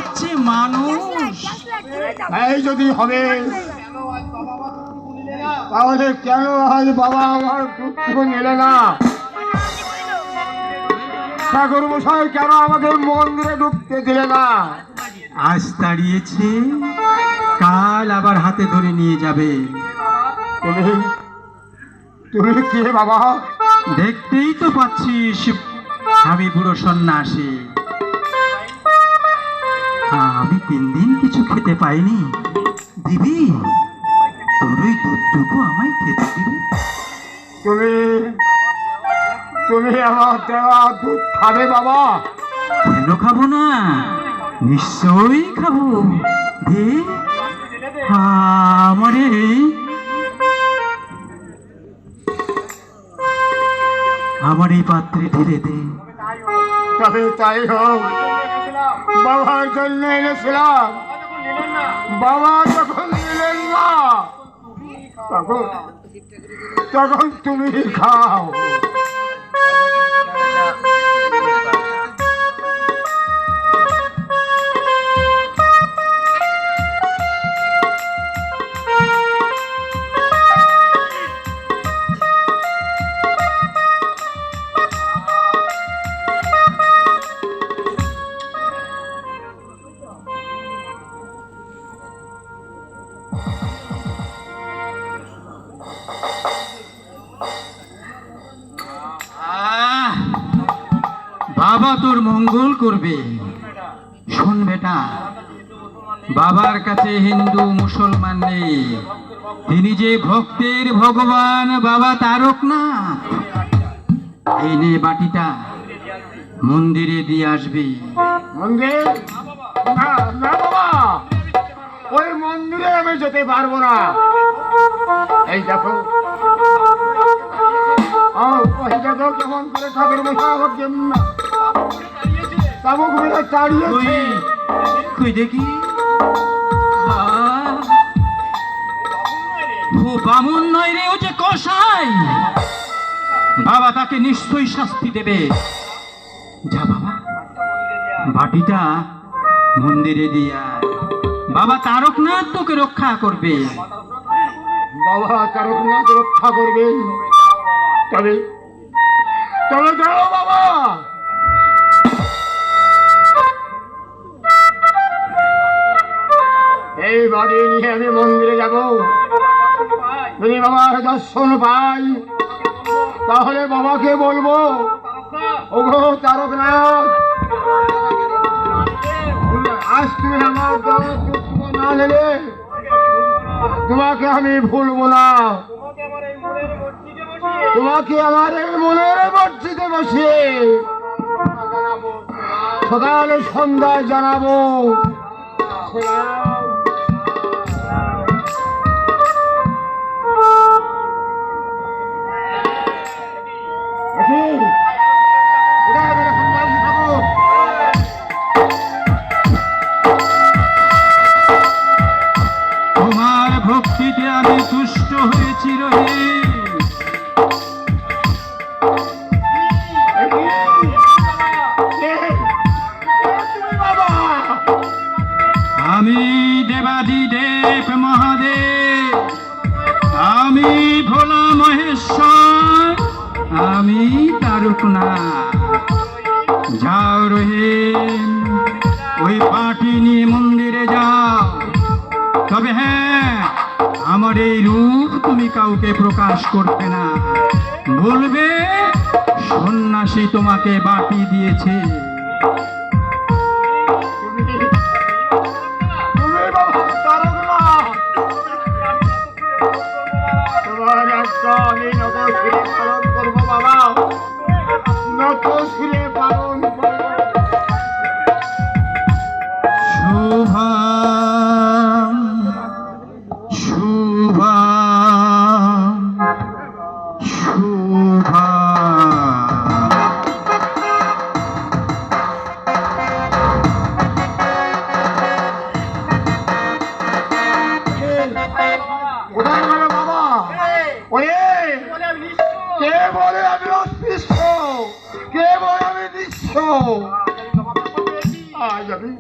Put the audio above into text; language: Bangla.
হচ্ছে মানুষ। এই যদি হবে তাহলে কেন আজ বাবা আমার দুঃখ নিলে না? ঠাকুর মশাই কেন আমাকে মন্দিরে ঢুকতে দিলে না? আজ তাড়িয়েছে, কাল আবার হাতে ধরে নিয়ে যাবে। তুমি তুমি কে বাবা? দেখতেই তো পাচ্ছিস আমি বুড়ো সন্ন্যাসী। আমি 3 দিন কিছু খেতে পাইনি, দিবি? তোর ওই দুধটুকু আমায় খেতে দিবি? তুমি তুমি আমার দেওয়া দুধ খাবে বাবা? কেন খাবো না, নিশ্চয়ই খাবো। দে আমারে। আমার এই পাত্রে ঢেলে দে। তবে তাই হোক, বাবার জন্য এনেছিলাম, বাবা যখন নিলেন না তখন তুমি খাও। বাবা তোর মঙ্গল করবে। শোন বেটা, বাবার কাছে হিন্দু মুসলমান নেই, তিনি যে ভক্তের ভগবান বাবা তারকনাথ। এই নে বাটিটা, মন্দিরে দিয়ে আসবি। মন্দির? না না বাবা, ওই মন্দিরে আমি যেতে পারবো না। এই দেখো কেমন করে ঠাকুর মশাই আমাকে তাবুক মেরে তাড়িয়েছে। কই দেখি। ও বামুন নয় রে, ও যে কসাই। বাবা তাকে নিশ্চয়ই শাস্তি দেবে। যা বাবা, বাটিটা মন্দিরে দিয়া, বাবা তারকনাথ তোকে রক্ষা করবে। বাবা তারকনাথ রক্ষা করবে? তবে তবে যাও বাবা। এই বাড়ি নিয়ে আমি মন্দিরে যাব। যদি বাবার দর্শন পাই তাহলে বাবাকে বলবো, ওগো তারকনাথ, আজ তুমি আমার না নিলে তোমাকে আমি ভুলবো না। তোমাকে আমার এই মনের মসজিদে বসে সকালে সন্ধ্যায় জানাবো। তোমার ভক্তিতে আমি তুষ্ট হয়েছি রহি। আমি দেবাদিদেব মহাদেব, আমি ভোলা মহেশ্বর, আমি তারকনাথ। যাও রহিম, ওই পাটি নিয়ে মন্দিরে যাও। তবে হ্যাঁ, আমার এই রূপ তুমি কাউকে প্রকাশ করবে না। বলবে সন্ন্যাসী তোমাকে বাটি দিয়েছে। তোমার একটা আমি নবশিরে পালন করবো বাবা, নবশিরে পালন করবো। শুভম শুভম শুভম। কোথায় গেল বাবা? কে বলে আমি অস্পৃশ্য? কে বলে আমি নিঃস্ব? আজ আমি